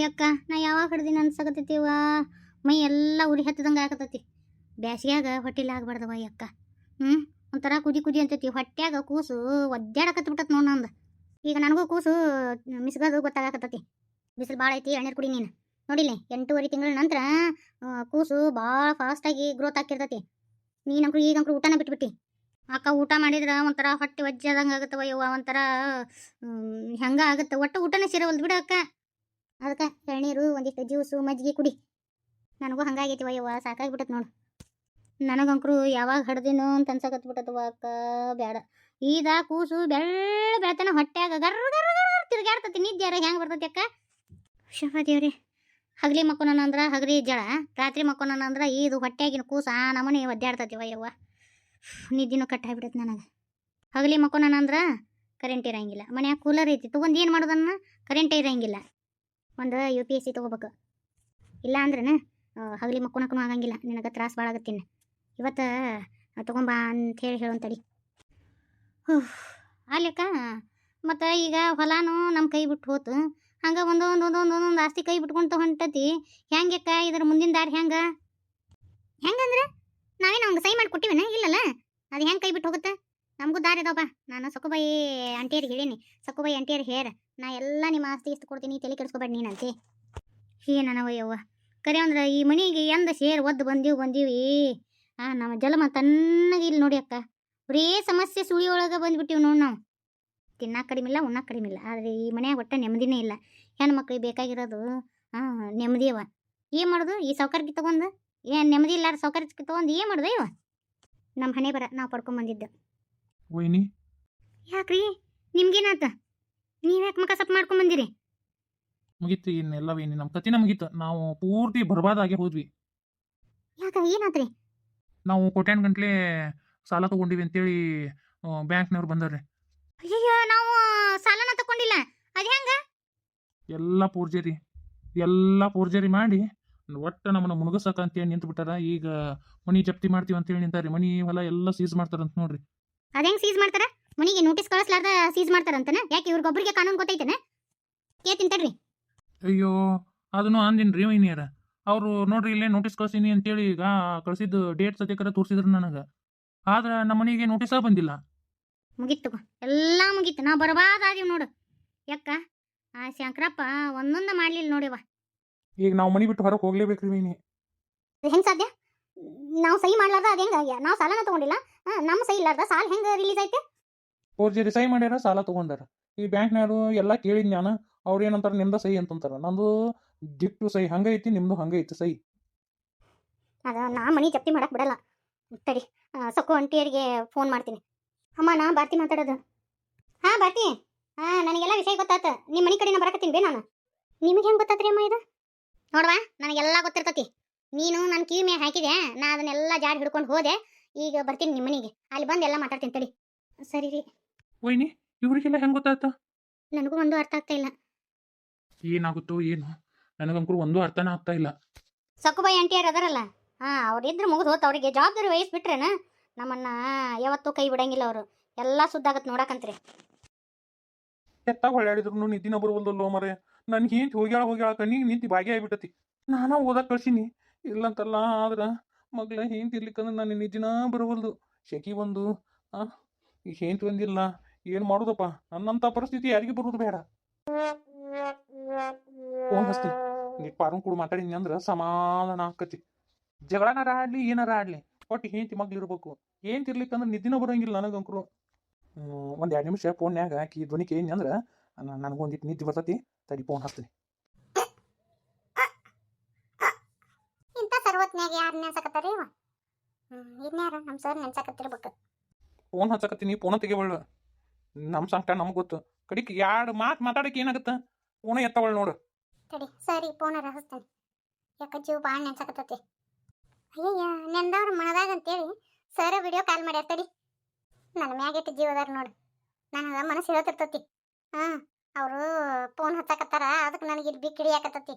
ಯಕ್ಕ ನಾ ಯಾವಾಗ ಹಿಡ್ದಿನ ಅನ್ಸಕತ್ತೈತಿವ ಮೈ ಎಲ್ಲ ಉರಿ ಹತ್ತದಂಗೆ ಆಗತೈತಿ. ಬ್ಯಾಸ್ಗ್ಯಾಗ ಹೊಟ್ಟಿಲಿ ಆಗ್ಬಾರ್ದವ ಯಕ್ಕ. ಒಂಥರ ಕುದಿ ಕುದಿ ಅಂತೈತಿ ಹೊಟ್ಯಾಗ. ಕೂಸು ಒದ್ದಾಡಕತ್ತ ಬಿಟ್ಟತ್ ನೋಡ್ ನಂದು. ಈಗ ನನಗೂ ಕೂಸು ಮಿಸ್ಗದು ಗೊತ್ತಾಗಕತ್ತೈತಿ. ಬಿಸಿಲು ಭಾಳ ಐತಿ, ಎಣ್ಣೀರು ಕುಡಿ ನೀನು. ನೋಡಿಲ್ಲ 8 ತಿಂಗಳ ನಂತರ ಕೂಸು ಭಾಳ ಫಾಸ್ಟಾಗಿ ಗ್ರೋತ್ ಆಗ್ತಿರ್ತೈತಿ. ನೀನಂಕ್ರು ಈಗಂಕ್ರು ಊಟನ ಬಿಟ್ಬಿಟ್ಟು ಅಕ್ಕ. ಊಟ ಮಾಡಿದ್ರೆ ಒಂಥರ ಹೊಟ್ಟೆ ಒಜ್ಜದಂಗೆ ಆಗುತ್ತವ ಯವ್ವ. ಒಂಥರ ಹೆಂಗೆ ಆಗುತ್ತೆ, ಒಟ್ಟು ಊಟನೇ ಸೇರವಲ್ದು ಬಿಡು ಅಕ್ಕ. ಅದಕ್ಕೆ ಎಳ್ನೀರು, ಒಂದಿಷ್ಟು ಜ್ಯೂಸು, ಮಜ್ಜಿಗೆ ಕುಡಿ. ನನಗೂ ಹಂಗಾಗೈತಿವ ಯವ್ವ, ಸಾಕಾಗಿಬಿಟ್ಟತ್ ನೋಡು. ನನಗಂಕ್ರು ಯಾವಾಗ ಹಡ್ದಿನೋ ಅಂತ ಅನ್ಸಕತ್ಬಿಟ್ಟತವ ಅಕ್ಕ. ಬೇಡ, ಈಗ ಕೂಸು ಬೆಳತನ ಹೊಟ್ಯಾಗ ಗರ್ ಗರ್ ತಿರ್ಗಾಡ್ತತಿ. ನಿದ್ಯಾರ ಹೆಂಗೆ ಬರ್ತೈತಿ ಅಕ್ಕ? ಶಪ ದೇವ್ರಿ. ಹಗಲಿ ಮಕ್ಕೋಣ ಅಂದ್ರೆ ಹಗಲಿ ಜಳ, ರಾತ್ರಿ ಮಕ್ಕೋಣ ಅಂದ್ರೆ ಇದು ಹೊಟ್ಯಾಗಿನ ಕೂಸು ಆ ನಮೂನಿ ಒದ್ದಾಡ್ತತಿವ ಯವ್ವ. ನಿದ್ದಿನೂ ಕಟ್ಟಾಗ್ಬಿಡತ್ತೆ ನನಗೆ. ಹಗಲಿ ಮಕ್ಕೋಣ ಅಂದ್ರೆ ಕರೆಂಟ್ ಇರೋಂಗಿಲ್ಲ, ಮನ್ಯಾಗ ಕೂಲರ್ ಐತಿ, ತೊಗೊಂಡು ಏನು ಮಾಡೋದನ್ನ? ಕರೆಂಟೇ ಇರೋಂಗಿಲ್ಲ. ಒಂದು UPSC ತೊಗೋಬೇಕು. ಇಲ್ಲ ಅಂದ್ರೇನ ಹಗಲಿ ಮಕ್ಕೊಳಕ್ಕೂ ಆಗಂಗಿಲ್ಲ. ನಿನಗೆ ತ್ರಾಸ ಭಾಳ ಆಗತ್ತೀನಿ. ಇವತ್ತು ತೊಗೊಂಬಾ ಅಂಥೇಳಿ ಹೇಳೋಂತಡಿ. ಅಲ್ಲಕ್ಕ, ಮತ್ತು ಈಗ ಹೊಲಾನು ನಮ್ಮ ಕೈ ಬಿಟ್ಟು ಹೋತು. ಹಂಗೆ ಒಂದೊಂದು ಆಸ್ತಿ ಕೈ ಬಿಟ್ಕೊಂತ ಹೊಂಟತಿ. ಹೆಂಗಕ್ಕ ಇದ್ರ ಮುಂದಿನ ದಾರಿ ಹೆಂಗಂದ್ರೆ ನಾವೇನು ಅವ್ಗೆ ಸಹಿ ಮಾಡಿ ಕೊಟ್ಟಿವೇನ? ಇಲ್ಲಲ್ಲ, ಅದು ಹೆಂಗೆ ಕೈ ಬಿಟ್ಟು ಹೋಗುತ್ತೆ? ನಮಗೂ ದಾರಿ ಅದಾವಪ್ಪ. ನಾನು ಸಕ್ಕುಬಾಯಿ ಆಂಟಿಯರಿಗೆ ಹೇಳೀನಿ. ಸಕ್ಕುಬಾಯಿ ಆಂಟಿಯರಿಗೆ ಹೇರ, ನಾ ಎಲ್ಲ ನಿಮ್ಮ ಆಸ್ತಿ ಇಷ್ಟು ಕೊಡ್ತೀನಿ, ತಲೆ ಕೆಡಿಸ್ಕೊಬೇಡ ನೀನಂತೆ. ಏನವ ಯವ್ವ, ಕರೆ ಅಂದ್ರೆ ಈ ಮನೆಗೆ ಎಂದ ಸೇರಿ ಒದ್ದು ಬಂದೀವಿ. ನಮ್ಮ ಜಲಮ ತಣ್ಣಗೆ ಇಲ್ಲಿ ನೋಡಿ ಅಕ್ಕ. ಬರೀ ಸಮಸ್ಯೆ ಸುಳಿಯೊಳಗೆ ಬಂದ್ಬಿಟ್ಟಿವಿ ನೋಡಿ ನಾವು. ತಿನ್ನಕ್ಕೆ ಕಡಿಮೆ ಇಲ್ಲ, ಉಣ್ಣಕ್ಕೆ ಕಡಿಮೆ ಇಲ್ಲ. ಆದರೆ ಈ ಮನ್ಯಾಗ ಒಟ್ಟು ನೆಮ್ಮದಿನೇ ಇಲ್ಲ. ಹೆಣ್ಮಕ್ಳಿಗೆ ಬೇಕಾಗಿರೋದು ನೆಮ್ಮದಿಯವ. ಏನು ಮಾಡೋದು? ಈ ಸೌಕರ್ಯಕ್ಕೆ ತೊಗೊಂಡು ಏನು ನೆಮ್ಮದಿ ಇಲ್ಲಾರ ಸೌಕರ್ಯಕ್ಕೆ ತೊಗೊಂಡು ಏನು ಮಾಡೋದು ಇವ? ನಮ್ಮ ಹಣೆ ಬರ ನಾವು ಪಡ್ಕೊಂಬಂದಿದ್ದು. ವೈನಿ, ಯಾಕ್ರಿ ನಿಮ್ಗೇನಾತ? ನೀವ್ಯಾಕೆ ಮಕ ಸಪ್ ಮಾಡ್ಕೊಂಬಂದಿರಿ? ಮುಗೀತು ಇನ್ನೆಲ್ಲ ವೈನಿ, ನಮ್ಮ ಕತಿನ ಮುಗೀತು. ನಾವು ಪೂರ್ತಿ ಬರ್ಬಾದಾಗೆ ಹೋದ್ವಿ. ಯಾಕ ಏನಾತ್ರಿ? ನಾವು ಕೋಟ್ಯಾನ್ ಗಂಟ್ಲೆ ಸಾಲ ತಗೊಂಡಿವಿ ಅಂತೇಳಿ ಬ್ಯಾಂಕ್ನವ್ರು ಬಂದಾರ್ರಿ. ಅಯ್ಯಯ್ಯೋ, ನಾವು ಸಾಲನ ತಗೊಂಡಿಲ್ಲ. ಅದು ಹೆಂಗ? ಎಲ್ಲ ಪೂರ್ಜರಿ ಮಾಡಿ ಒಟ್ಟು ನಮ್ಮನ್ನ ಮುಳುಗಸಕ ಅಂತೇಳಿ ನಿಂತು ಬಿಟ್ಟಾರ. ಈಗ ಮನಿ ಜಪ್ತಿ ಮಾಡ್ತೀವಿ ಅಂತೇಳಿ ನಿಂತಾರ್ರಿ. ಮನಿ ಹೊಲ ಎಲ್ಲ ಸೀಸ್ ಮಾಡ್ತಾರಂತ ನೋಡ್ರಿ. ಅದೇಂಗ್ ಸೀಸ್ ಮಾಡ್ತಾರ? ಮನಿಗೆ ನೋಟಿಸ್ ಕಳಿಸ್ಲಾರ್ದ ಸೀಸ್ ಮಾಡ್ತಾರಂತನ? ಯಾಕೆ ಇವ್ರಿಗೊಬ್ಬರಿಗೆ ಕಾನೂನು ಗೊತ್ತೈತನ? ಕೇಳ್ತಿಂತಡ್ರಿ. ಅಯ್ಯೋ, ಅದನ್ನು ಅಂದಿನ್ರಿ ವೈನಿಯರ. ಅವರು ನೋಡ್ರಿ ಇಲ್ಲೇ ನೋಟಿಸ್ ಕಳ್ಸೀನಿ ಅಂತೇಳಿ ಈಗ ಕಳ್ಸಿದ್ದು ಡೇಟ್ ಸದ್ಯಕ್ಕರ ತೋರಿಸಿದ್ರು ನನಗೆ. ಆದ್ರೆ ನಮ್ಮ ಮನೆಗೆ ನೋಟಿಸ ಬಂದಿಲ್ಲ. ಮುಗೀತು, ಎಲ್ಲ ಮುಗೀತು. ನಾವು ಬರಬಾರ್ದಾದೀವಿ ನೋಡು. ಯಾಕ ಆ ಶಂಕರಪ್ಪ ಒಂದೊಂದು ಮಾಡ್ಲಿಲ್ಲ ನೋಡಿವ. ಈಗ ನಾವು ಮನಿ ಬಿಟ್ಟು ಹೊರಗೆ ಹೋಗ್ಲೇಬೇಕ್ರಿ ವೈನಿ. ಹೆಂಗ್ ಸಾಧ್ಯ? ನಾವು ಸಹಿ ಮಾಡ್ಲಾರ್ದ ಅದು ಹೆಂಗ? ನಾವು ಸಾಲನ ತಗೊಂಡಿಲ್ಲ, ನಮ್ಮ ಸಹಿ ಇಲ್ಲಾರ್ದ ಸಾಲ ಹೆಂಗ ರಿಲೀಸ್ ಐತೆ? ಫೋರ್ಜರಿ ಸಹಿ ಮಾಡ್ಯಾರ, ಸಾಲ ತಗೊಂಡಾರ. ಈ ಬ್ಯಾಂಕ್ನವರು ಎಲ್ಲ ಕೇಳಿದ್ ನಾನು. ಅವ್ರು ಏನಂತಾರ, ನಿಮ್ದ ಸಹಿ ಅಂತಂತಾರ. ನಂದು ಗಿಫ್ಟು ಸಹಿ ಹಂಗೈತಿ, ನಿಮ್ದು ಹಂಗೈತಿ ಸಹಿ. ಅದ ನಾ ಮನಿ ಜಪ್ತಿ ಮಾಡಕ್ ಬಿಡಲ್ಲ. ತಡಿ, ಸೊಕ್ಕು ಅಂಟಿಯರಿಗೆ ಫೋನ್ ಮಾಡ್ತೀನಿ. ಅಮ್ಮ, ನಾ ಭಾರತಿ ಮಾತಾಡೋದು. ಭಾರತಿ, ನನಗೆಲ್ಲ ವಿಷಯ ಗೊತ್ತಾತ. ನಿಮ್ಮ ಮನೆ ಕಡೆನ ಬರಕತ್ತೀನಿ ಬೇ ನಾನು. ನಿಮಗೆ ಹೆಂಗೆ ಗೊತ್ತಾತ್ರಿ ಅಮ್ಮ ಇದು? ನೋಡವಾ, ನನಗೆಲ್ಲ ಗೊತ್ತಿರ್ತತಿ. ನೀನು ನನ್ನ ಕಿವಿ ಮ್ಯಾಗ ಹಾಕಿದೆ, ನಾ ಅದನ್ನೆಲ್ಲ ಜಾಡಿ ಹಿಡ್ಕೊಂಡು ಹೋದೆ. ಈಗ ಬರ್ತೀನಿ ನಿಮ್ಮ ಮನೆಗೆ, ಅಲ್ಲಿ ಬಂದು ಎಲ್ಲ ಮಾತಾಡ್ತೀನಿ ತಡಿ. ಸರಿ ರೀ. ವೈನಿ, ಇವ್ರಿಗೆಲ್ಲ ಹೆಂಗೆ ಗೊತ್ತಾಯ್ತ? ನನಗೂ ಒಂದು ಅರ್ಥ ಆಗ್ತಾ ಇಲ್ಲ. ಏನಾಗುತ್ತೋ ಏನು, ನನಗಂಕರು ಒಂದು ಅರ್ಥನ ಆಗ್ತಾ ಇಲ್ಲ. ಸಕ್ಕುಬಾಯಿ ಆಂಟಿಯರ್ ಅದರಲ್ಲ, ಅವ್ರಿದ್ರೆ ಮುಗಿದು ಹೋತ್. ಅವ್ರಿಗೆ ಜವಾಬ್ದಾರಿ ವಹಿಸ್ಬಿಟ್ರೇನ ನಮ್ಮನ್ನ ಯಾವತ್ತೂ ಕೈ ಬಿಡಂಗಿಲ್ಲ. ಅವರು ಎಲ್ಲ ಸುದ್ದಾಗತ್ತೆ ನೋಡಕಂತ್ರಿ. ಎತ್ತಾಗ ಹೊಳ್ಳಾಡಿದ್ರು ನಿದ್ದಿನ ಬರುವಲ್ದಲ್ಲೋ ಮರೆ. ನನ್ಗೆ ಏನ್ ಹೋಗ್ಯಾಳ ಕಣ್ಣಿಗೆ ನಿಂತು ಬಾಗಿ ಆಗ್ಬಿಟ್ಟತಿ. ನಾನಾ ಓದಕ್ಕೆ ಕಳ್ಸೀನಿ ಇಲ್ಲಂತಲ್ಲ. ಆದ್ರೆ ಮಗ್ಲ ಏನ್ ತಿರ್ಲಿಕ್ಕಂದ್ರೆ ನನ್ನ ನಿದ್ದಿನ ಬರುವಲ್ದು. ಶೆಕಿ ಬಂದು ಈಗ ಏನ್ ಬಂದಿಲ್ಲ. ಏನು ಮಾಡೋದಪ್ಪ? ನನ್ನಂಥ ಪರಿಸ್ಥಿತಿ ಯಾರಿಗೆ ಬರೋದು ಬೇಡ. ಫೋನ್ ಹಚ್ತೀನಿ. ನೀ ಪಾರನ್ ಕೂಡ ಮಾತಾಡಿನಿ ಅಂದ್ರೆ ಸಮಾಧಾನ ಆಕತಿ. ಜಗಳನಾರ ಆಡ್ಲಿ ಏನಾರ ಆಡ್ಲಿ, ಒಟ್ಟು ಹೆಂಡತಿ ಮಗ್ಲಿರ್ಬೇಕು. ಏನ್ ತಿರ್ಲಿಕ್ಕಂದ್ರೆ ನಿದ್ದಿನ ಬರೋಂಗಿಲ್ಲ ನನಗಂಕರು. ಒಂದು 2 ನಿಮಿಷ ಫೋನ್ಯಾಗ ಆಕಿ ಧ್ವನಿ ಕೇಳಿನಿ ಅಂದ್ರೆ ನನಗೊಂದಿಟ್ಟು ನಿದ್ದೆ ಬರ್ತತಿ. ತಡಿ ಫೋನ್ ಹಚ್ತೀನಿ. ಇಂಥ ಸರ್ವತ್ನ್ಯಾಗ ಯಾರು ನೆನ್ಸಕತ್ತಾರಿ? ಇನ್ಯಾರ ನಮ್ಮ ಸರ್ ನೆನ್ಸಕತ್ತಿರ್ಬೇಕು. ಫೋನ್ ಹಚ್ಚಕತ್ತೀನಿ, ಫೋನ ತೆಗಿವಳ್ಳ. ನಮ್ಮ ಸಂಕಟ ನಮ್ಗೆ ಗೊತ್ತು. ಕಡಿಕ್ 2 ಮಾತು ಮಾತಾಡಕ್ಕೆ ಏನಾಗತ್ತ? ಫೋನ ಎತ್ತವಳು ನೋಡು. ತಡಿ, ಸರಿ ಫೋನರ ಹಚ್ತೇನೆ. ಯಾಕ ಜೀವ ಭಾಳ ನೆನ್ಸಕತ್ತತಿ. ಅಯ್ಯಯ್ಯ, ನೆಂದವ್ರ ಮನದಾಗ ಅಂತೇಳಿ ಸರ್ ವಿಡಿಯೋ ಕಾಲ್ ಮಾಡ್ಯಾರ. ತಡಿ, ನನ್ನ ಮ್ಯಾಗಿಟ್ಟು ಜೀವದಾರ ನೋಡು. ನನಗೆ ಮನಸ್ಸು ಹೇಳ್ತಿರ್ತತಿ. ಅವರು ಫೋನ್ ಹಚ್ಚಾಕತ್ತಾರ, ಅದಕ್ಕೆ ನನಗೆ ಇಲ್ಲಿ ಬಿಕ್ಕಿ ಹಿಡಿಯಾಕತ್ತತಿ.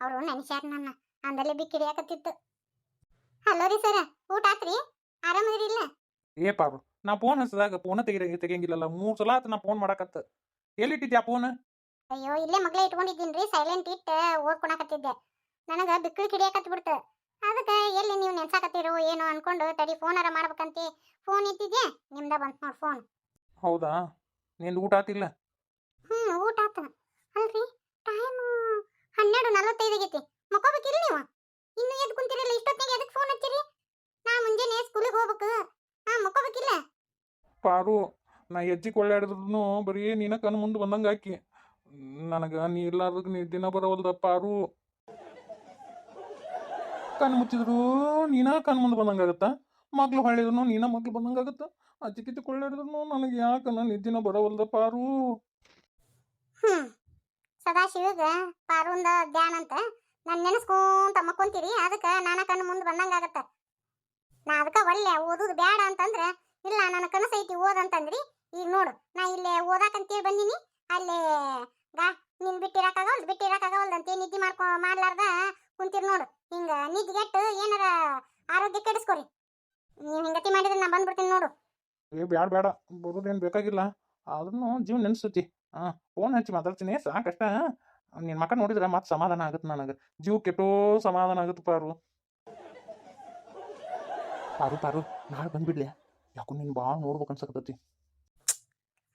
ಅವರು ನೆನೆಸ್ಯಾರ ನನ್ನ, ಅಂದಲ್ಲೇ ಬಿಕ್ಕಿ ಹಿಡಿಯಾಕತ್ತಿತ್ತು. ಹಲೋ ರೀ ಸರ, ಊಟ ಆತ್ರಿ? ಆರಾಮದಿರಿ ಇಲ್ಲ? ಏ ಪಾರು, ನಾ ಫೋನ್ ಹಚ್ಚಿದಾಗ ಫೋನ ತೆಗಿಯಂಗಿಲ್ಲಲ್ಲ. 3 ಸಲ ಆತ ನಾ ಫೋನ್ ಮಾಡಕತ್ತ. ಎಲ್ಲಿಟ್ಟಿದ್ಯಾ ಫೋನ್? ಅಯ್ಯೋ ಇಲ್ಲೇ ಮಗ್ಲೇ ಇಟ್ಕೊಂಡಿದ್ದೀನ್ರಿ ಸೈಲೆಂಟ್ ಇಟ್ಟು ಓದ್ಕೊಳಕತ್ತಿದ್ದೆ. ನನಗೆ ಬಿಕ್ಕಳು ಕಿಡಿಯಾಕತ್ ಬಿಡ್ತು. ಅದಕ್ಕೆ ಎಲ್ಲಿ ನೀವು ನೆನ್ಸಾಕತ್ತೀರೋ ಏನೋ ಅನ್ಕೊಂಡು ತಡಿ ಫೋನಾರ ಮಾಡ್ಬೇಕಂತ ಫೋನ್ ಎತ್ತಿದ್ದೆ, ನಿಮ್ದ ಬಂತು ನೋಡಿ ಫೋನ್. ಹೌದಾ ನಿಂದು ಊಟ ಆತಿಲ್ಲ? ಊಟ ಆತ. ಅಲ್ರಿ ಟೈಮ್ 12:45 ಆಗೈತಿ. ಮಕ್ಕೋಬೇಕಿಲ್ಲ ನೀವು? ಇನ್ನು ಎದ್ದು ಕುಂತಿರಲ್ಲ ಇಷ್ಟೊತ್ತಿಗೆ ಎದಕ್ಕೆ ಫೋನ್ ಹಚ್ಚಿರಿ? ನಾ ಮುಂಜಾನೆ ಸ್ಕೂಲಿಗೆ ಹೋಗ್ಬೇಕು. ಮಕ್ಕೋಬೇಕಿಲ್ಲ? ಪಾರು ನಾ ಹೆಜ್ಜೆ ಕೊಳ್ಳಾಡಿದ್ರು ಬರೀ ನೀನ ಕಣ್ಣು ಮುಂದೆ ಬಂದಂಗೆ ಹಾಕಿ ನನಗೆ ನೀ ಇರ್ಲಾರ್ದಕ್ಕೆ ನೀ ದಿನ ಬರವಲ್ದ ಪಾರು. ಕಣ್ಣು ಮುಚ್ಚಿದ್ರು ನೀನ ಕಣ್ಣು ಮುಂದೆ ಬಂದಂಗಾಗತ್ತ, ಮಗ್ಳು ಹೊಳ್ಳಿದ್ರು ನೀನ ಮಗ್ಳು ಬಂದಂಗಾಗತ್ತ. ಅಜ್ಜಿ ಕಿಚ್ಚಿ ಕೊಳ್ಳಾಡಿದ್ರು ನನಗೆ ಯಾಕೆ ನನ್ನ ನಿದ್ದಿನ ಬರವಲ್ದ ಪಾರು. ಸದಾಶಿವಗ ಪಾರುಂದ ಧ್ಯಾನ ಅಂತ ನಾನು ನೆನೆಸ್ಕೊಂತ ಮಕ್ಕೊಂತೀರಿ, ಅದಕ್ಕೆ ನಾನ ಕಣ್ಣು ಮುಂದೆ ಬಂದಂಗಾಗತ್ತ. ನಾ ಅದಕ್ಕೆ ಒಳ್ಳೆ ಓದುದು ಬೇಡ ಅಂತಂದ್ರೆ ಇಲ್ಲ ನನ್ನ ಕನಸು ಐತಿ ಓದಂತಂದ್ರಿ. ಈಗ ನೋಡು ನಾ ಇಲ್ಲೇ ಓದಾಕಂತೇಳಿ ಬಂದೀನಿ, ಅಲ್ಲೇ ಗಾ ನಿನ್ ಬಿಟ್ಟಿರಕ್ಕಾಗವಲ್ದು ಅಂತ ನಿದ್ದೆ ಮಾಡ್ಲಾರ್ದ ಕುಂತೀರಿ ನೋಡು. ಹಿಂಗ ನಿದ್ಗೆಟ್ಟು ಏನಾರ ಆರೋಗ್ಯ ಕೆಡಿಸ್ಕೊರಿ. ನೀವು ಹಿಂಗತಿ ಮಾಡಿದ್ರೆ ನಾ ಬಂದ್ಬಿಡ್ತೀನಿ ನೋಡು. ಬೇಡ ಬೇಡ ಬರೋದೇನು ಬೇಕಾಗಿಲ್ಲ, ಅದನ್ನು ಜೀವ ನೆನ್ಸ್ತತಿ. ಫೋನ್ ಹಚ್ಚಿ ಮಾತಾಡ್ತೀನಿ ಸಾಕಷ್ಟ. ನಿನ್ನ ಮಕ್ಕ ನೋಡಿದ್ರೆ ಮತ್ತೆ ಸಮಾಧಾನ ಆಗುತ್ತೆ, ನನಗೆ ಜೀವ ಕೆಟ್ಟೋ ಸಮಾಧಾನ ಆಗುತ್ತೆ ಪಾರು. ಪಾರು ಪಾರು ನಾಳೆ ಬಂದ್ಬಿಡ್ಲಿ, ಯಾಕೋ ನೀನು ಭಾಳ ನೋಡ್ಬೇಕು ಅನ್ಸಕತ್ತೈತಿ.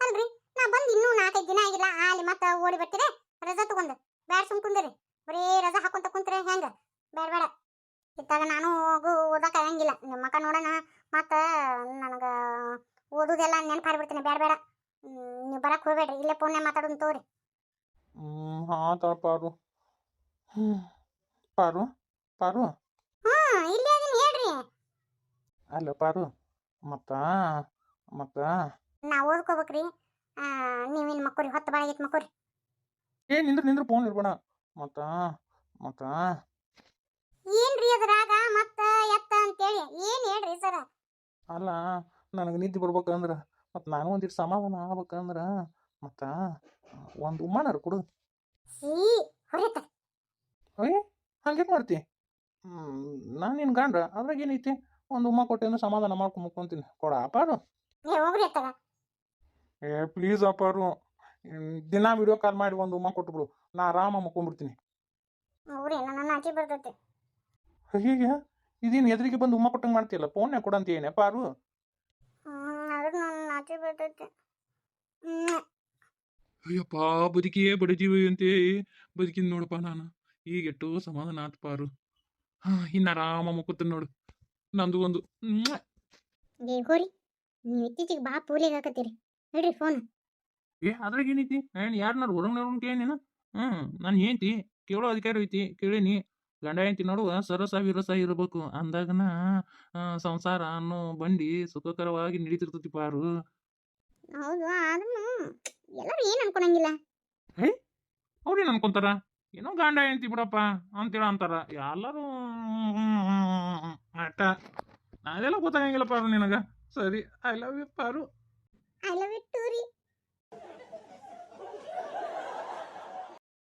ಅಲ್ರಿ ನಾ ಬಂದು ಇನ್ನೂ 4-5 ದಿನ ಆಗಿಲ್ಲ, ಅಲ್ಲಿ ಮತ್ತೆ ಓಡಿ ಬರ್ತೀರಿ ರಜಾ ತಗೊಂಡು. ಬ್ಯಾಡ ಸುಮ್ ಕುಂದ್ರಿ, ಬರೀ ರಜಾ ಹಾಕೊಂತ ಕುಂತ್ರೆ ಹೆಂಗ? ಬೇಡ ಬೇಡ ಇತ್ತಾಗ ನಾನು ಓದಕ್ಕೆ ಆಗಂಗಿಲ್ಲ. ನಿಮ್ಮ ಮಕ್ಕ ನೋಡೋಣ ಮತ್ತೆ ನನಗೆ ಓದುದೆಲ್ಲ ನೆನಪು ಹಾರಿಬಿಡ್ತೀನಿ. ಬೇಡ ಬೇಡ ನೀವು ಬರಕ್ಕೆ ಹೋಗ್ಬೇಡ್ರಿ, ಇಲ್ಲೇ ಫೋನ್ನೇ ಮಾತಾಡೋದು ತೋರಿ. ಹಾಂ ಪಾರು. ಪಾರು ಪಾರು ಇಲ್ಲೇ ಅದೀನಿ ಹೇಳ್ರಿ. ಅಲ್ಲ ಪಾರು ಮತ್ತ ಮತ್ತ ನಾ ಓದ್ಕೋಬೇಕ್ರಿ. ನೀವಿನ್ ಮಕ್ಕೋರಿ, ಹೊತ್ತು ಭಾಳ ಆಗೈತೆ ಮಕ್ಕೋರಿ. ನಿಂದ್ರ ಫೋನ್ ಇರ್ಬೇಡ. ಮತ್ತ ಮತ್ತ ಏನ್ರಿ ಅದ್ರಾಗ ಮತ್ತ ಎತ್ತ ಅಂತೇಳಿ ಏನ್ ಹೇಳ್ರಿ ಸರ? ಅಲ್ಲ ನನಗೆ ನಿದ್ದೆ ಬರ್ಬೇಕಂದ್ರ ಮತ್ತು ನಾನು ಒಂದಿಟ್ಟು ಸಮಾಧಾನ ಆಗ್ಬೇಕಂದ್ರ ಮತ್ತು ಒಂದು ಉಮ್ಮನಾರು ಕೊಡು. ಹೊರತ ಅಯ್ಯ ಹಂಗೆ ಮಾಡ್ತಿ? ನಾನು ನಿನ್ನ ಗಂಡ, ಅದ್ರಾಗ ಏನೈತಿ? ಒಂದು ಉಮ್ಮ ಕೊಟ್ಟೆ ಅಂದ್ರೆ ಸಮಾಧಾನ ಮಾಡ್ಕೊಂಡು ಮುಕ್ಕೊಂತೀನಿ. ಕೊಡ ಅಪಾರು. ಹೋಗ್ರಿ ಅತ್ತಾಗ. ಪ್ಲೀಸ್ ಅಪಾರು, ದಿನ ವಿಡಿಯೋ ಕಾಲ್ ಮಾಡಿ ಒಂದು ಉಮ್ಮ ಕೊಟ್ಬಿಡು, ನಾ ಆರಾಮ ಮುಕ್ಕೊಂಡ್ಬಿಡ್ತೀನಿ. ಹೋಗ್ರಿ ನನ್ನ ಆಚೆ ಬರ್ತೈತಿ. ಹೀಗೆ ಇದೇನು ಎದುರಿಗೆ ಬಂದು ಉಮ್ಮ ಕೊಟ್ಟಂಗೆ ಮಾಡ್ತೀಯಲ್ಲ, ಫೋನ್ನೇ ಕೊಡಂತೀಯೇನೆ ಪಾರು? ಅದಕ್ಕೆ ನನ್ನ ಆಚೆ ಬರ್ತೈತಿ. ಅಯ್ಯಪ್ಪ ಬದುಕಿಯೇ ಬಡಜೀವಿ ಅಂತೆ ಬದುಕಿನ ನೋಡಪ್ಪ ನಾನು. ಈಗ ಎಷ್ಟೋ ಸಮಾಧಾನ ಆತು ಪಾರು. ಇನ್ನು ಆರಾಮ ಮುಕ್ಕೋತೀನಿ ನೋಡು. ನಂದು ಒಂದು ಹೋರಿ ನೀವು ಇತ್ತೀಚಿಗೆ ಬಾ ಪೂಲಿಗೆ ಹಾಕತ್ತೀರಿ ಹೇಳ್ರಿ ಫೋನ್. ಅದ್ರಾಗ ಏನೈತಿ? ಯಾರನ್ನಾರು ಹೊರಗೆ ನೀನು? ನಾನು ಹೇಳ್ತಿ ಕೇಳೋ ಅಧಿಕಾರ ಐತಿ, ಕೇಳೀನಿ. ಗಂಡ ಹೆಂಡತಿ ನೋಡುವ ಸರಸ ವಿರಸ ಇರಬೇಕು, ಅಂದಾಗನ ಸಂಸಾರ ಅನ್ನೋ ಬಂಡಿ ಸುಖಕರವಾಗಿ ನಡೀತಿರ್ತತಿ ಪಾರು. ಹೌದು, ಆದ್ರೂ ಎಲ್ಲರೂ ಏನು ಅನ್ಕೊಳಂಗಿಲ್ಲ. ಅವ್ರೇನು ಅನ್ಕೊಂತಾರ? ಏನೋ ಗಂಡ ಹೆಂಡತಿ ಬಿಡಪ್ಪ ಅಂತೇಳಿ ಅಂತಾರ ಎಲ್ಲರೂ. ಅಟ್ಟ ಅದೆಲ್ಲ ಗೊತ್ತಾಗಂಗಿಲ್ಲ ಪಾರು ನಿನಗ. ಸರಿ, ಐ ಲವ್ ಯು ಪಾರು.